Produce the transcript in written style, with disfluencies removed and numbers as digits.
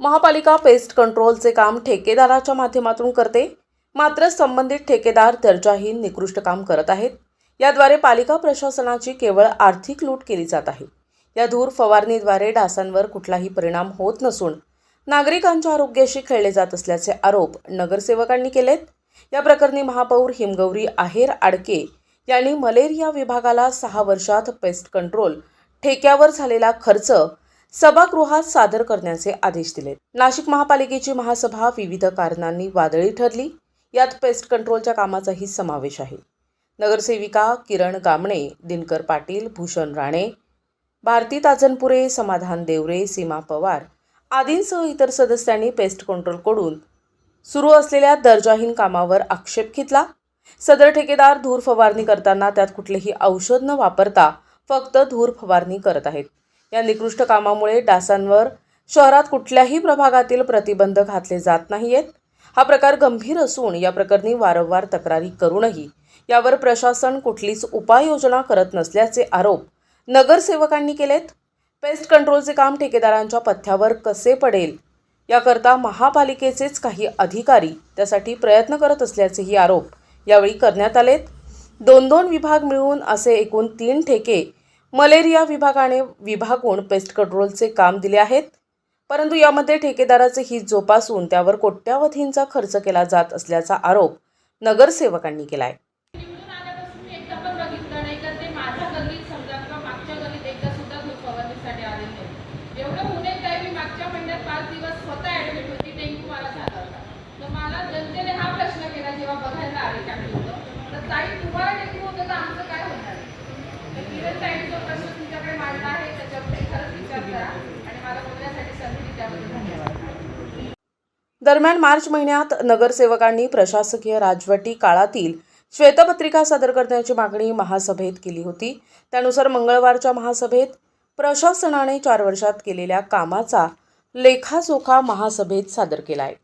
महापालिका पेस्ट कंट्रोलचे काम ठेकेदाराच्या माध्यमातून करते, मात्र संबंधित ठेकेदार दर्जाहीन निकृष्ट काम करत आहेत. याद्वारे पालिका प्रशासनाची केवळ आर्थिक लूट केली जात आहे. या धूर फवारणीद्वारे डासांवर कुठलाही परिणाम होत नसून नागरिकांच्या आरोग्याशी खेळले जात असल्याचे आरोप नगरसेवकांनी केलेत. या प्रकरणी महापौर हिमगौरी आहेर आडके यांनी मलेरिया विभागाला 6 वर्षात पेस्ट कंट्रोल ठेक्यावर झालेला खर्च सभागृहात सादर करण्याचे आदेश दिलेत. नाशिक महापालिकेची महासभा विविध कारणांनी वादळी ठरली. यात पेस्ट कंट्रोलच्या कामाचाही समावेश आहे. नगरसेविका किरण गामणे, दिनकर पाटील, भूषण राणे, भारती ताजनपुरे, समाधान देवरे, सीमा पवार आदींसह इतर सदस्यांनी पेस्ट कंट्रोलकडून सुरू असलेल्या दर्जाहीन कामावर आक्षेप घेतला. सदर ठेकेदार धूर फवारणी करताना त्यात कुठलेही औषध न वापरता फक्त धूर फवारणी करत आहेत. या निकृष्ट कामामुळे डासांवर शहरात कुठल्याही प्रभागातील प्रतिबंध घातले जात नाहीयेत. हा प्रकार गंभीर असून या प्रकरणी वारंवार तक्रारी करूनही यावर प्रशासन कुठलीच उपाययोजना करत नसल्याचे आरोप नगरसेवकांनी केलेत. पेस्ट कंट्रोलचे काम ठेकेदारांच्या पथ्यावर कसे पडेल याकरता महापालिकेचेच काही अधिकारी त्यासाठी प्रयत्न करत असल्याचेही आरोप यावेळी करण्यात आलेत. 2 विभाग मिळून असे एकूण 3 ठेके मलेरिया विभागाने विभागून पेस्ट कंट्रोलचे काम दिले आहेत. परंतु यामध्ये ठेकेदाराचे हित जोपासून त्यावर कोट्यावधींचा खर्च केला जात असल्याचा आरोप नगरसेवकांनी केला आहे. एवढं होणे काय मी मागच्या महिन्यात 5 दिवस स्वतः ॲडमिट होती. डेंग्यू मला झाला होता. तर मला जनतेने हा प्रश्न केला जेव्हा बघायला आले का होतं, तर ताई तुम्हाला डेंग्यू होतं तर आमचं काय होणार. तर किरण ताईने जो प्रश्न तुमच्याकडे मांडला आहे त्याच्यावर खरंच विचार करा आणि मला बोलण्यासाठी संधी दिली त्याबद्दल धन्यवाद. दरम्यान मार्च महिन्यात नगरसेवकांनी प्रशासकीय राजवटी काळातील श्वेतपत्रिका सादर करण्याची मागणी महासभेत केली होती. त्यानुसार मंगळवारच्या महासभेत प्रशासनाने 4 वर्षात केलेल्या कामाचा लेखाजोखा महासभेत सादर केला आहे.